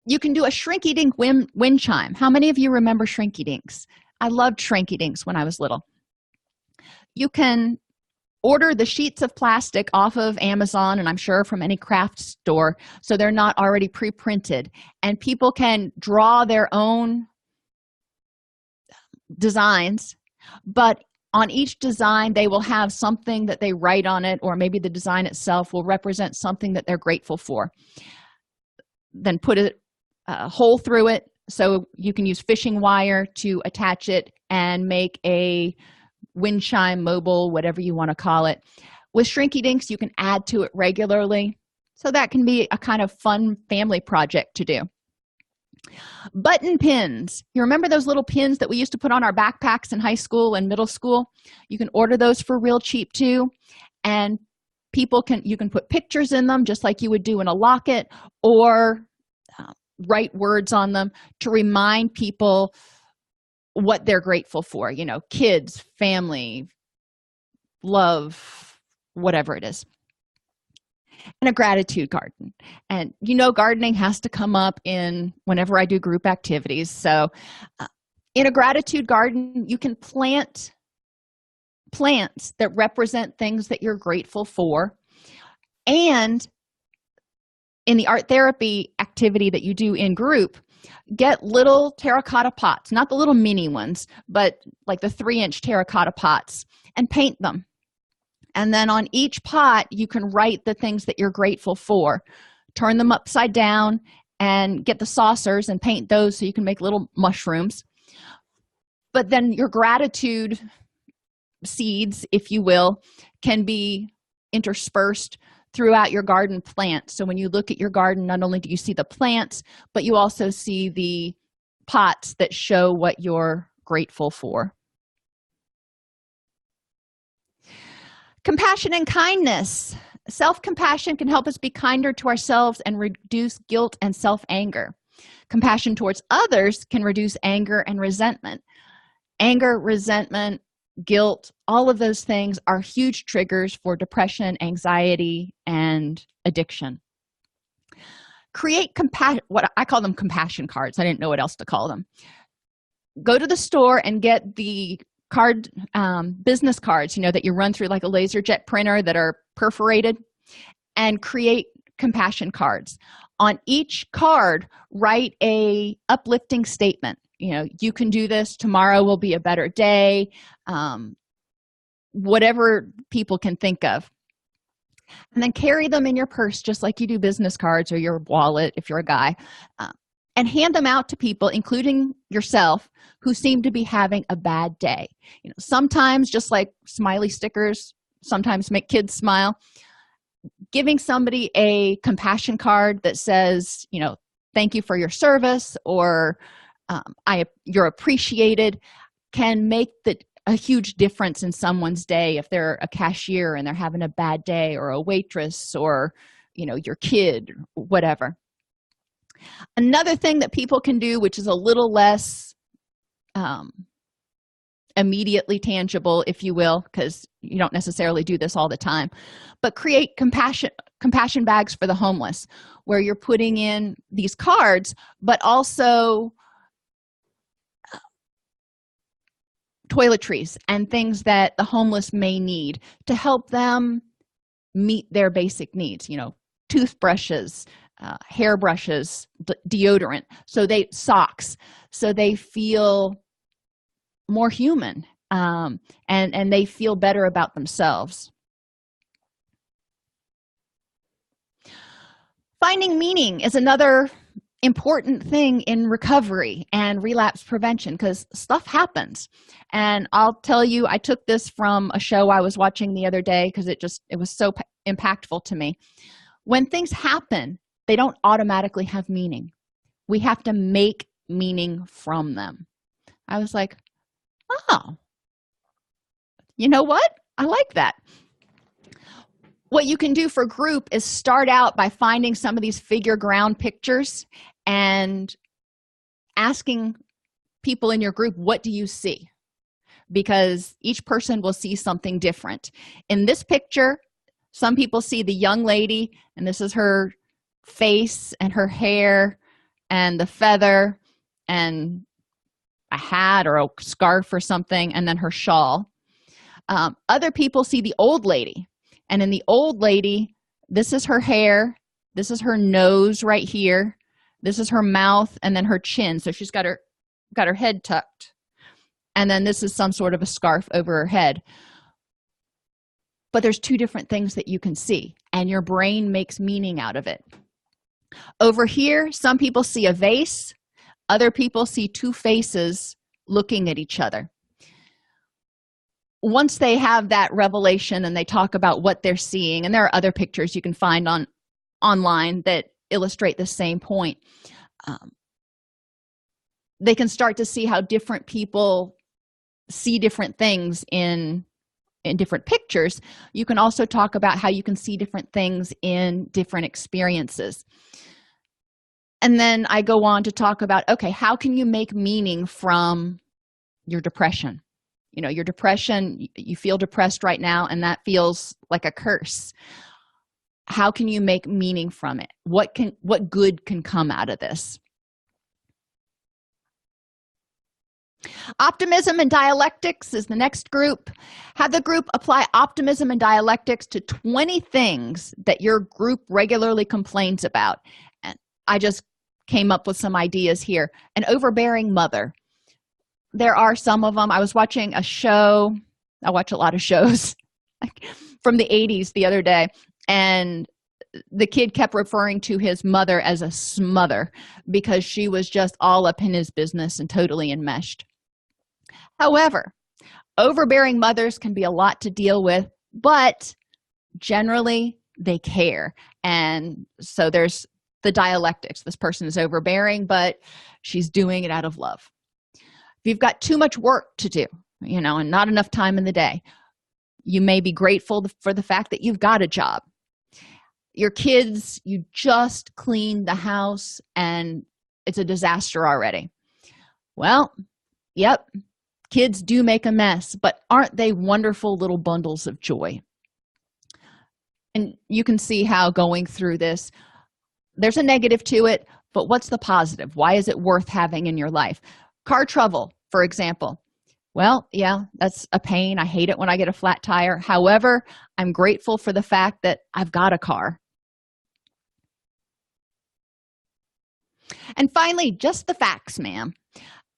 You can do a shrinky-dink wind chime. How many of you remember shrinky-dinks? I loved shrinky-dinks when I was little. You can order the sheets of plastic off of Amazon, and I'm sure from any craft store, so they're not already pre-printed. And people can draw their own designs, but on each design, they will have something that they write on it, or maybe the design itself will represent something that they're grateful for. Then put a hole through it so you can use fishing wire to attach it and make a wind chime mobile, whatever you want to call it. With Shrinky Dinks, you can add to it regularly, so that can be a kind of fun family project to do. Button pins. You remember those little pins that we used to put on our backpacks in high school and middle school? You can order those for real cheap too, and you can put pictures in them just like you would do in a locket, or write words on them to remind people what they're grateful for, kids, family, love, whatever it is. And a gratitude garden. And gardening has to come up in whenever I do group activities. So in a gratitude garden, you can plant plants that represent things that you're grateful for. And in the art therapy activity that you do in group, get little terracotta pots, not the little mini ones, but like the 3-inch terracotta pots, and paint them. And then on each pot, you can write the things that you're grateful for. Turn them upside down and get the saucers and paint those so you can make little mushrooms. But then your gratitude seeds, if you will, can be interspersed throughout your garden plants. So when you look at your garden, not only do you see the plants, but you also see the pots that show what you're grateful for. Compassion and kindness. Self-compassion can help us be kinder to ourselves and reduce guilt and self-anger. Compassion towards others can reduce anger and resentment. Anger, resentment, guilt, all of those things are huge triggers for depression, anxiety, and addiction. Create what I call them compassion cards. I didn't know what else to call them. Go to the store and get the business cards, that you run through like a laser jet printer that are perforated, and create compassion cards. On each card, write a uplifting statement. You can do this. Tomorrow will be a better day. Whatever people can think of. And then carry them in your purse, just like you do business cards, or your wallet if you're a guy, and hand them out to people, including yourself, who seem to be having a bad day. Sometimes, just like smiley stickers sometimes make kids smile, giving somebody a compassion card that says, thank you for your service, or you're appreciated, can make a huge difference in someone's day. If they're a cashier and they're having a bad day, or a waitress, or your kid, whatever. Another thing that people can do, which is a little less immediately tangible, if you will, because you don't necessarily do this all the time, but create compassion bags for the homeless, where you're putting in these cards, but also toiletries and things that the homeless may need to help them meet their basic needs, toothbrushes, hairbrushes, deodorant, socks, so they feel more human, and they feel better about themselves. Finding meaning is another important thing in recovery and relapse prevention, because stuff happens. And I'll tell you, I took this from a show I was watching the other day because it was so impactful to me. When things happen, they don't automatically have meaning. We have to make meaning from them. I was like, oh, you know what? I like that. What you can do for group is start out by finding some of these figure ground pictures and asking people in your group, what do you see? Because each person will see something different. In this picture, some people see the young lady, and this is her face and her hair and the feather and a hat or a scarf or something, and then her shawl. Other people see the old lady, and in the old lady, this is her hair, this is her nose right here, this is her mouth, and then her chin. So she's got her head tucked, and then this is some sort of a scarf over her head. But there's two different things that you can see, and your brain makes meaning out of it. Over here, some people see a vase, other people see two faces looking at each other. Once they have that revelation and they talk about what they're seeing, and there are other pictures you can find online that illustrate the same point, they can start to see how different people see different things in different pictures. You can also talk about how you can see different things in different experiences. And then I go on to talk about, okay, how can you make meaning from your depression? You know, your depression, you feel depressed right now, and that feels like a curse. How can you make meaning from it? What good can come out of this? Optimism and dialectics is the next group. Have the group apply optimism and dialectics to 20 things that your group regularly complains about. And I just came up with some ideas here. An overbearing mother. There are some of them. I was watching a show. I watch a lot of shows from the 80s the other day, and the kid kept referring to his mother as a smother because she was just all up in his business and totally enmeshed. However, overbearing mothers can be a lot to deal with, but generally they care. And so there's the dialectics. This person is overbearing, but she's doing it out of love. If you've got too much work to do, and not enough time in the day, you may be grateful for the fact that you've got a job. Your kids, you just cleaned the house and it's a disaster already. Well, yep, kids do make a mess, but aren't they wonderful little bundles of joy? And you can see how going through this, there's a negative to it, but what's the positive? Why is it worth having in your life? Car trouble, for example. Well, yeah, that's a pain. I hate it when I get a flat tire. However, I'm grateful for the fact that I've got a car. And finally, just the facts, ma'am.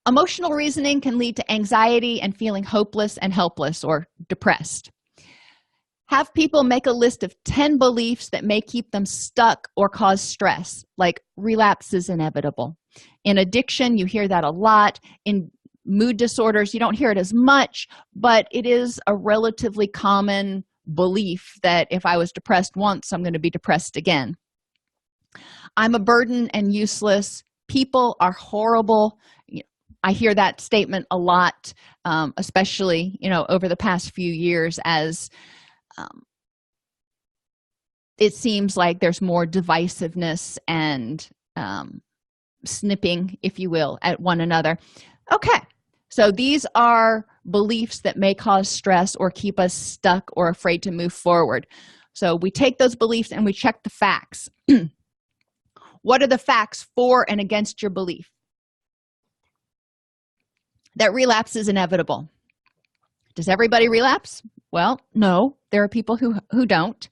Emotional reasoning can lead to anxiety and feeling hopeless and helpless or depressed. Have people make a list of 10 beliefs that may keep them stuck or cause stress, like relapse is inevitable. In addiction, you hear that a lot. In mood disorders, you don't hear it as much, but it is a relatively common belief that if I was depressed once, I'm going to be depressed again. I'm a burden and useless. People are horrible. I hear that statement a lot, especially, over the past few years as it seems like there's more divisiveness and snipping, if you will, at one another. Okay, so these are beliefs that may cause stress or keep us stuck or afraid to move forward. So we take those beliefs and we check the facts. What are the facts for and against your belief? That relapse is inevitable. Does everybody relapse? Well, no, there are people who don't.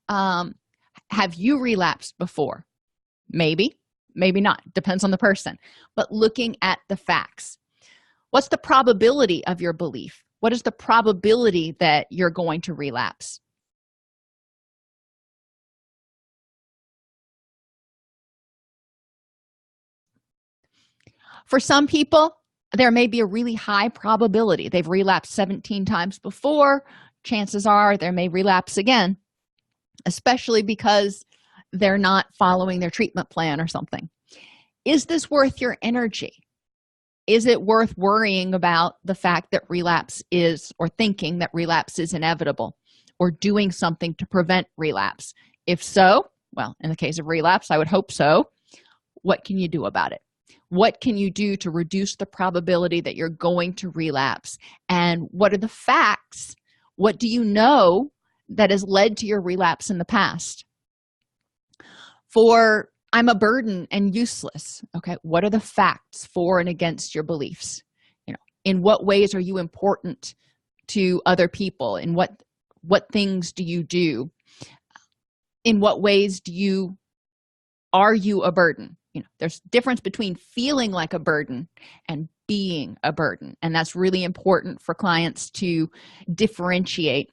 Have you relapsed before? Maybe, maybe not. Depends on the person. But looking at the facts. What's the probability of your belief? What is the probability that you're going to relapse? For some people, there may be a really high probability. They've relapsed 17 times before. Chances are they may relapse again, especially because they're not following their treatment plan or something. Is this worth your energy? Is it worth worrying about the fact that relapse is, or thinking that relapse is inevitable, or doing something to prevent relapse? If so, well, in the case of relapse, I would hope so. What can you do about it? What can you do to reduce the probability that you're going to relapse? And what are the facts? What do you know that has led to your relapse in the past? For I'm a burden and useless. Okay, what are the facts for and against your beliefs? In what ways are you important to other people? In what things do you do? In what ways are you a burden? There's a difference between feeling like a burden and being a burden, and that's really important for clients to differentiate.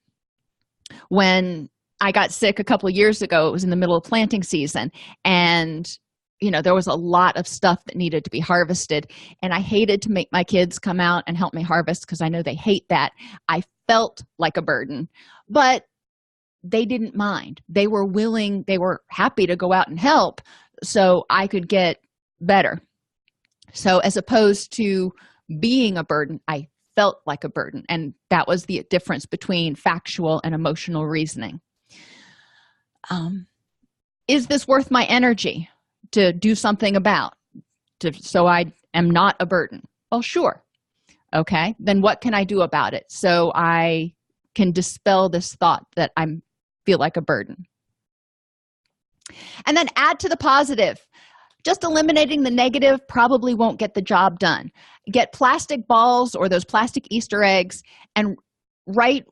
When I got sick a couple of years ago, it was in the middle of planting season, and there was a lot of stuff that needed to be harvested, and I hated to make my kids come out and help me harvest because I know they hate that. I felt like a burden, but they didn't mind. They were willing, they were happy to go out and help so I could get better. So as opposed to being a burden, I felt like a burden, and that was the difference between factual and emotional reasoning. Is this worth my energy to do something about, so I am not a burden? Well, sure. Okay, then what can I do about it so I can dispel this thought that I feel like a burden? And then add to the positive. Just eliminating the negative probably won't get the job done. Get plastic balls or those plastic Easter eggs and write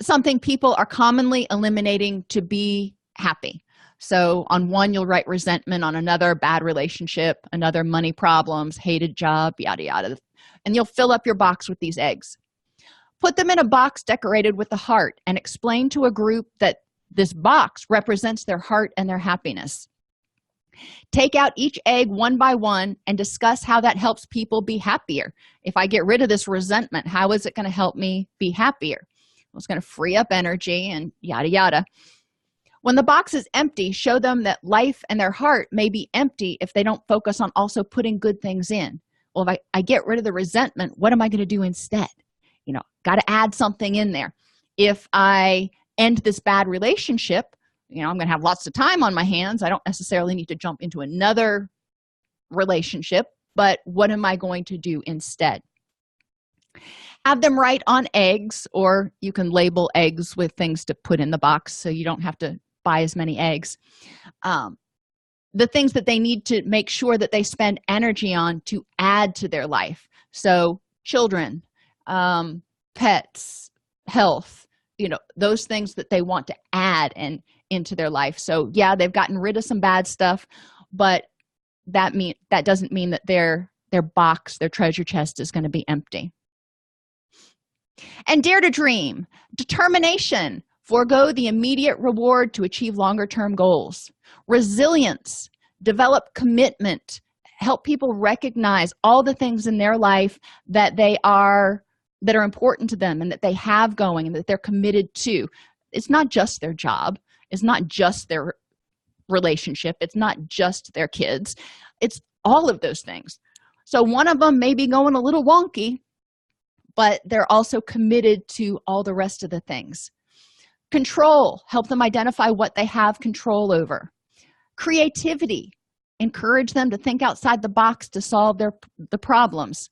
something people are commonly eliminating to be happy. So on one, you'll write resentment, on another, bad relationship, another, money problems, hated job, yada, yada. And you'll fill up your box with these eggs. Put them in a box decorated with a heart and explain to a group that this box represents their heart and their happiness. Take out each egg one by one and discuss how that helps people be happier. If I get rid of this resentment, how is it going to help me be happier? Well, it's going to free up energy and yada, yada. When the box is empty, show them that life and their heart may be empty if they don't focus on also putting good things in. Well, if I get rid of the resentment, what am I going to do instead? Got to add something in there. If I end this bad relationship, I'm going to have lots of time on my hands. I don't necessarily need to jump into another relationship, but what am I going to do instead? Have them write on eggs, or you can label eggs with things to put in the box so you don't have to buy as many eggs. The things that they need to make sure that they spend energy on to add to their life. So children, pets, health, those things that they want to add into their life. So yeah, they've gotten rid of some bad stuff, but that doesn't mean that their box, their treasure chest, is going to be empty. And dare to dream. Determination. Forego the immediate reward to achieve longer-term goals. Resilience. Develop commitment. Help people recognize all the things in their life that are important to them and that they have going and that they're committed to. It's not just their job. It's not just their relationship. It's not just their kids. It's all of those things. So one of them may be going a little wonky, but they're also committed to all the rest of the things. Control. Help them identify what they have control over. Creativity. Encourage them to think outside the box to solve the problems.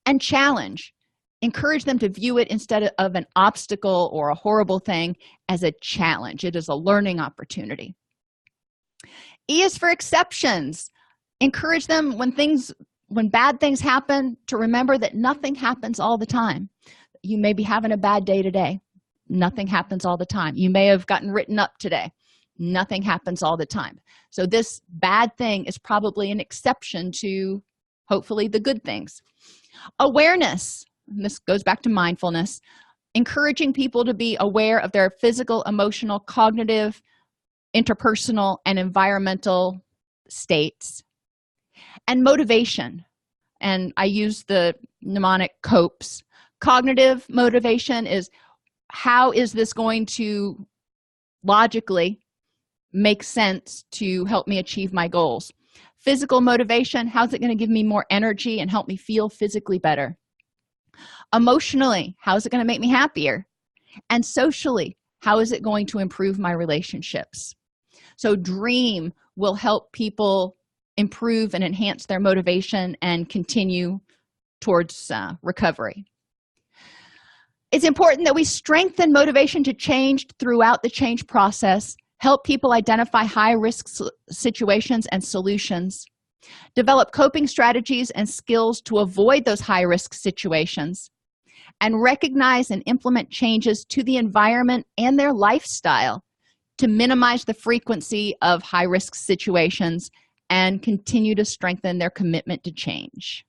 And challenge. Encourage them to view it, instead of an obstacle or a horrible thing, as a challenge. It is a learning opportunity. E is for exceptions. Encourage them when bad things happen to remember that nothing happens all the time. You may be having a bad day today. Nothing happens all the time. You may have gotten written up today. Nothing happens all the time. So this bad thing is probably an exception to hopefully the good things. Awareness. and this goes back to mindfulness, encouraging people to be aware of their physical, emotional, cognitive, interpersonal, and environmental states. And motivation, and I use the mnemonic COPES. Cognitive motivation is, how is this going to logically make sense to help me achieve my goals? Physical motivation, how's it going to give me more energy and help me feel physically better? Emotionally, how is it going to make me happier? And socially, how is it going to improve my relationships? So DREAM will help people improve and enhance their motivation and continue towards recovery. It's important that we strengthen motivation to change throughout the change process, help people identify high-risk situations and solutions, develop coping strategies and skills to avoid those high-risk situations, and recognize and implement changes to the environment and their lifestyle to minimize the frequency of high-risk situations and continue to strengthen their commitment to change.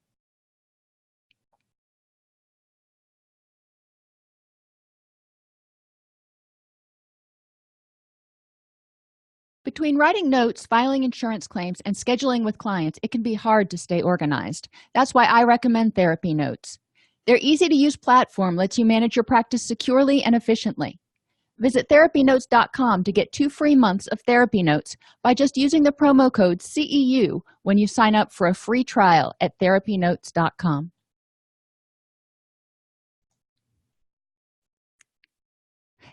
Between writing notes, filing insurance claims, and scheduling with clients, it can be hard to stay organized. That's why I recommend Therapy Notes. Their easy-to-use platform lets you manage your practice securely and efficiently. Visit therapynotes.com to get 2 free months of Therapy Notes by just using the promo code CEU when you sign up for a free trial at therapynotes.com.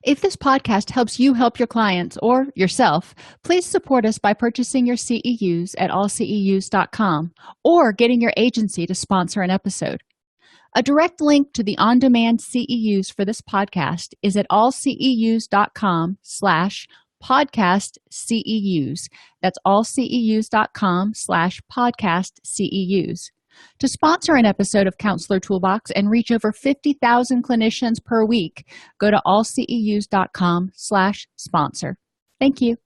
If this podcast helps you help your clients or yourself, please support us by purchasing your CEUs at allceus.com or getting your agency to sponsor an episode. A direct link to the on-demand CEUs for this podcast is at allceus.com/podcast CEUs. That's allceus.com/podcast CEUs. To sponsor an episode of Counselor Toolbox and reach over 50,000 clinicians per week, go to allceus.com/sponsor. Thank you.